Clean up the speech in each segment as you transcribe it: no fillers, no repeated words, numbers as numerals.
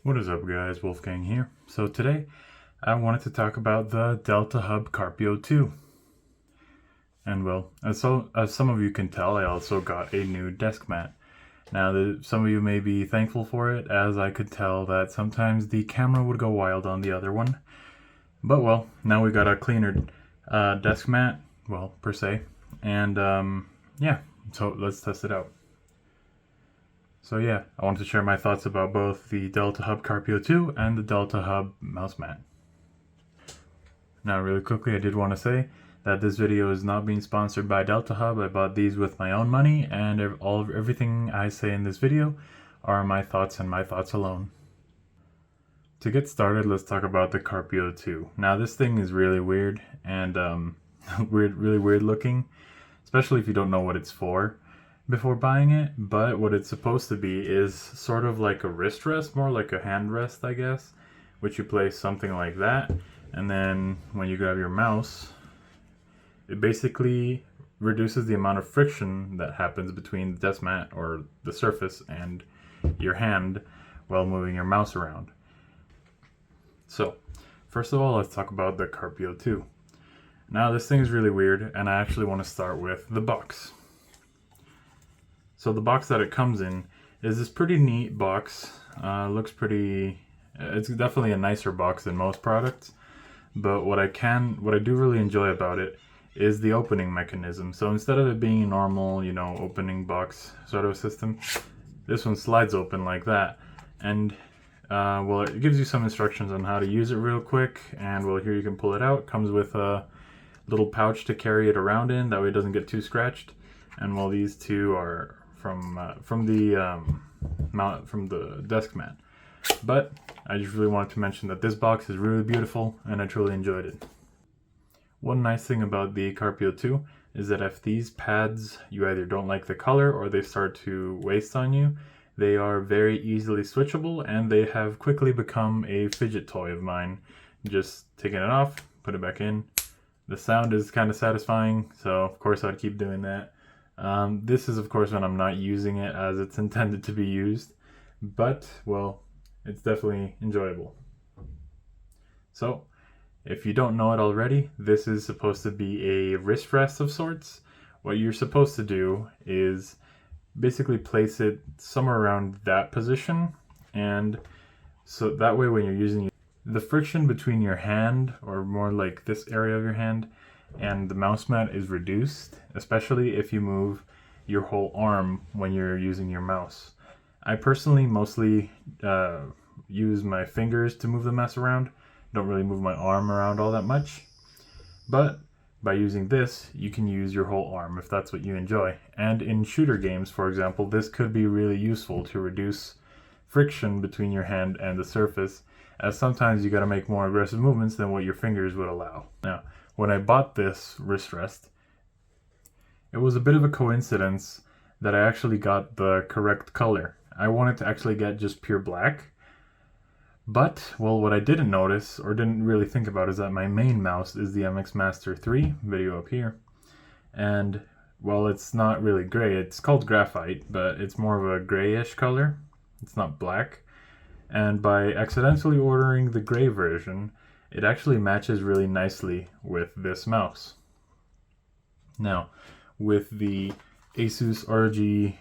What is up, guys? Wolfgang here. So today I wanted to talk about the DeltaHub Carpio 2. And well, as some of you can tell, I also got a new desk mat. Now, some of you may be thankful for it, as I could tell that sometimes the camera would go wild on the other one. But well, now we got a cleaner desk mat, well, per se. And yeah, so let's test it out. So yeah, I wanted to share my thoughts about both the DeltaHub Carpio 2 and the DeltaHub mouse mat. Now really quickly, I did want to say that this video is not being sponsored by DeltaHub. I bought these with my own money, and everything I say in this video are my thoughts and my thoughts alone. To get started, let's talk about the Carpio 2. Now this thing is really weird and really weird looking, especially if you don't know what it's for before buying it. But what it's supposed to be is sort of like a wrist rest, more like a hand rest, I guess, which you place something like that, and then when you grab your mouse, it basically reduces the amount of friction that happens between the desk mat or the surface and your hand while moving your mouse around. So first of all, let's talk about the Carpio 2. Now this thing is really weird, and I actually want to start with the box. So the box that it comes in is this pretty neat box. Looks pretty, it's definitely a nicer box than most products. But what I do really enjoy about it is the opening mechanism. So instead of it being a normal, opening box sort of system, this one slides open like that. And well, it gives you some instructions on how to use it real quick. And well, here you can pull it out. It comes with a little pouch to carry it around in, that way it doesn't get too scratched. And well, these two are from the desk mat. But I just really wanted to mention that this box is really beautiful, and I truly enjoyed it. One nice thing about the Carpio 2 is that if these pads, you either don't like the color or they start to waste on you, they are very easily switchable, and they have quickly become a fidget toy of mine. Just taking it off, put it back in. The sound is kind of satisfying, so of course I'd keep doing that. This is of course when I'm not using it as it's intended to be used, but well, it's definitely enjoyable. So if you don't know it already, this is supposed to be a wrist rest of sorts. What you're supposed to do is basically place it somewhere around that position, and so that way when you're using it, the friction between your hand, or more like this area of your hand, and the mouse mat is reduced, especially if you move your whole arm when you're using your mouse. I personally mostly use my fingers to move the mouse around. Don't really move my arm around all that much. But by using this, you can use your whole arm if that's what you enjoy. And in shooter games, for example, this could be really useful to reduce friction between your hand and the surface, as sometimes you gotta make more aggressive movements than what your fingers would allow. Now, when I bought this wrist rest, it was a bit of a coincidence that I actually got the correct color. I wanted to actually get just pure black, but well, what I didn't notice or didn't really think about is that my main mouse is the MX Master 3, video up here, and well, it's not really gray. It's called graphite, but it's more of a grayish color. It's not black. And by accidentally ordering the gray version, it actually matches really nicely with this mouse. Now, with the Asus RG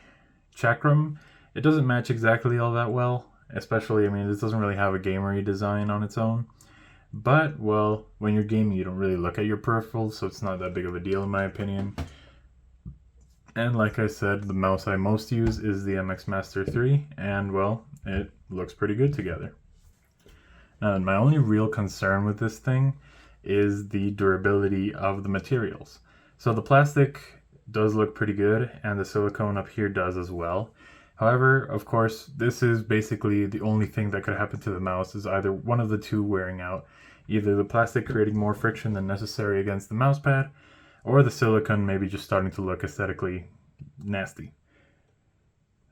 Chakram, it doesn't match exactly all that well, especially, this doesn't really have a gamery design on its own. But, well, when you're gaming, you don't really look at your peripherals, so it's not that big of a deal in my opinion. And like I said, the mouse I most use is the MX Master 3, and well, it looks pretty good together. Now, my only real concern with this thing is the durability of the materials. So the plastic does look pretty good, and the silicone up here does as well. However, of course, this is basically the only thing that could happen to the mouse, is either one of the two wearing out. Either the plastic creating more friction than necessary against the mouse pad, or the silicone maybe just starting to look aesthetically nasty.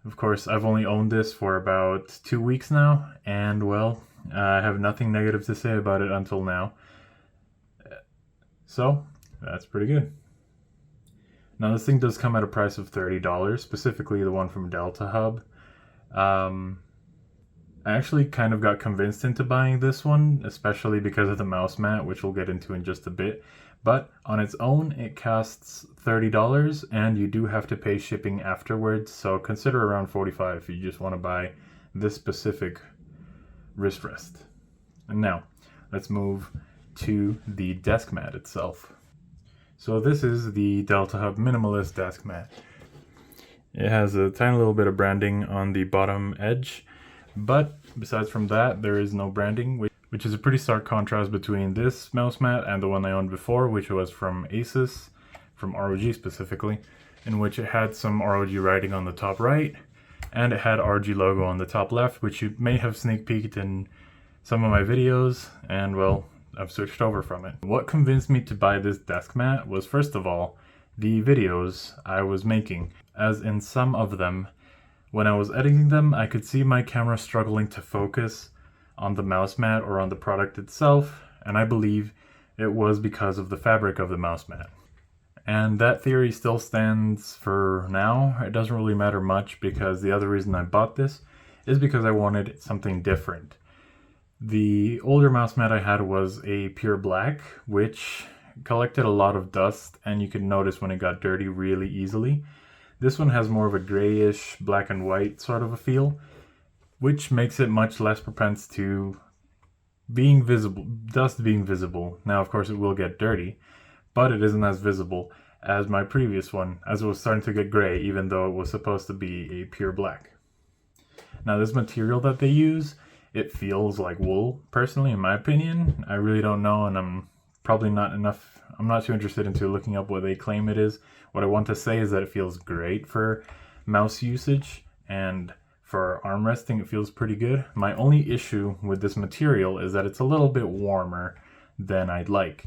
Of course, I've only owned this for about 2 weeks now, and well, I have nothing negative to say about it until now. So, that's pretty good. Now this thing does come at a price of $30, specifically the one from DeltaHub. I actually kind of got convinced into buying this one, especially because of the mouse mat, which we'll get into in just a bit. But on its own, it costs $30, and you do have to pay shipping afterwards, so consider around $45 if you just want to buy this specific wrist rest. And now, let's move to the desk mat itself. So this is the DeltaHub Minimalist desk mat. It has a tiny little bit of branding on the bottom edge, but besides from that, there is no branding, which is a pretty stark contrast between this mouse mat and the one I owned before, which was from Asus, from ROG specifically, in which it had some ROG writing on the top right, and it had ROG logo on the top left, which you may have sneak peeked in some of my videos, and well, I've switched over from it. What convinced me to buy this desk mat was, first of all, the videos I was making, as in some of them, when I was editing them, I could see my camera struggling to focus on the mouse mat or on the product itself, and I believe it was because of the fabric of the mouse mat. And that theory still stands for now. It doesn't really matter much because the other reason I bought this is because I wanted something different. The older mouse mat I had was a pure black, which collected a lot of dust, and you could notice when it got dirty really easily. This one has more of a grayish, black and white sort of a feel, which makes it much less propense to being visible, dust being visible. Now, of course, it will get dirty, but it isn't as visible as my previous one, as it was starting to get gray, even though it was supposed to be a pure black. Now, this material that they use, it feels like wool, personally, in my opinion. I really don't know, and I'm not too interested into looking up what they claim it is. What I want to say is that it feels great for mouse usage, and for arm resting it feels pretty good. My only issue with this material is that it's a little bit warmer than I'd like.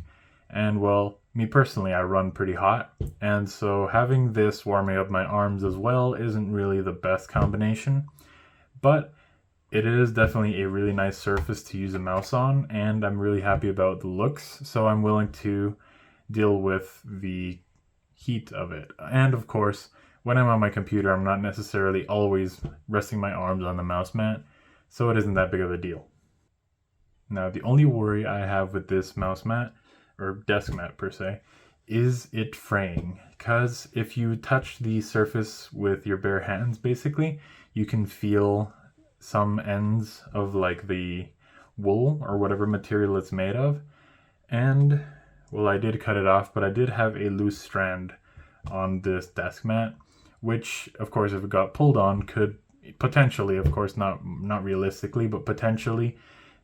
And well, me personally, I run pretty hot, and so having this warming up my arms as well isn't really the best combination. But it is definitely a really nice surface to use a mouse on, and I'm really happy about the looks, so I'm willing to deal with the heat of it. And of course, when I'm on my computer, I'm not necessarily always resting my arms on the mouse mat, so it isn't that big of a deal. Now, the only worry I have with this mouse mat, or desk mat per se, is it fraying. Because if you touch the surface with your bare hands, basically, you can feel some ends of like the wool or whatever material it's made of. And well, I did cut it off, but I did have a loose strand on this desk mat, which of course if it got pulled on could potentially, of course not realistically, but potentially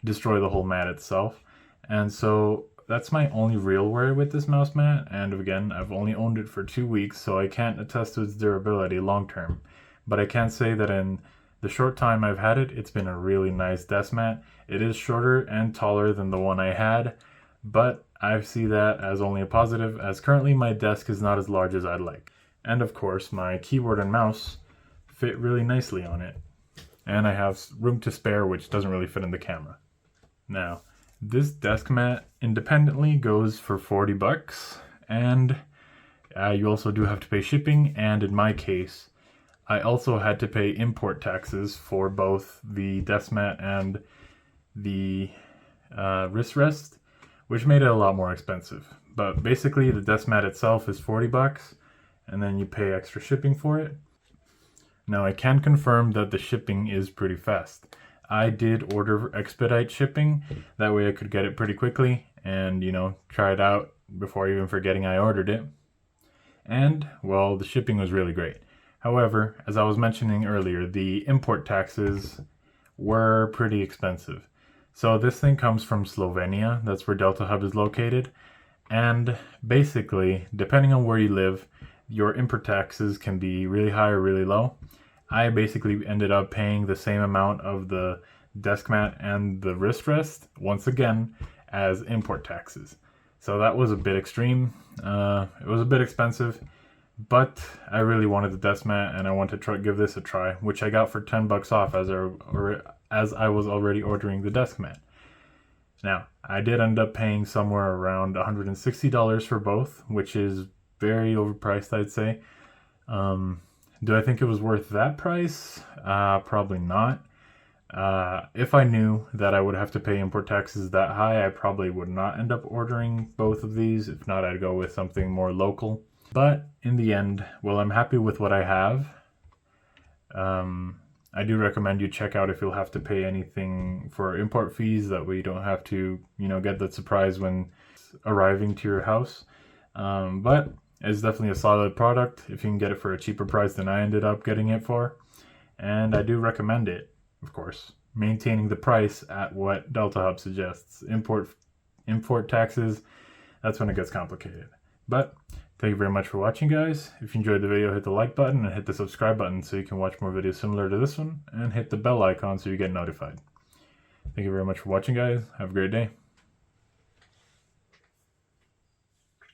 destroy the whole mat itself. And so that's my only real worry with this mouse mat. And again, I've only owned it for 2 weeks, so I can't attest to its durability long term. But I can say that in the short time I've had it, it's been a really nice desk mat. It is shorter and taller than the one I had, but I see that as only a positive, as currently my desk is not as large as I'd like. And of course, my keyboard and mouse fit really nicely on it. And I have room to spare, which doesn't really fit in the camera. Now, this desk mat independently goes for $40, and you also do have to pay shipping, and in my case, I also had to pay import taxes for both the desk mat and the wrist rest, which made it a lot more expensive. But basically, the desk mat itself is $40, and then you pay extra shipping for it. Now, I can confirm that the shipping is pretty fast. I did order expedite shipping, that way I could get it pretty quickly and, try it out before even forgetting I ordered it. And, well, the shipping was really great. However, as I was mentioning earlier, the import taxes were pretty expensive. So this thing comes from Slovenia, that's where DeltaHub is located, and basically, depending on where you live, your import taxes can be really high or really low. I basically ended up paying the same amount of the desk mat and the wrist rest, once again, as import taxes. So that was a bit extreme. It was a bit expensive, but I really wanted the desk mat and I wanted to give this a try, which I got for $10 off as I was already ordering the desk mat. Now, I did end up paying somewhere around $160 for both, which is very overpriced, I'd say. Do I think it was worth that price? Probably not. If I knew that I would have to pay import taxes that high, I probably would not end up ordering both of these. If not, I'd go with something more local. But in the end, well, I'm happy with what I have. I do recommend you check out if you'll have to pay anything for import fees, that way you don't have to, get that surprise when it's arriving to your house. But it's definitely a solid product if you can get it for a cheaper price than I ended up getting it for. And I do recommend it, of course, maintaining the price at what DeltaHub suggests. Import taxes, that's when it gets complicated. But thank you very much for watching, guys. If you enjoyed the video, hit the like button and hit the subscribe button so you can watch more videos similar to this one, and hit the bell icon so you get notified. Thank you very much for watching, guys. Have a great day.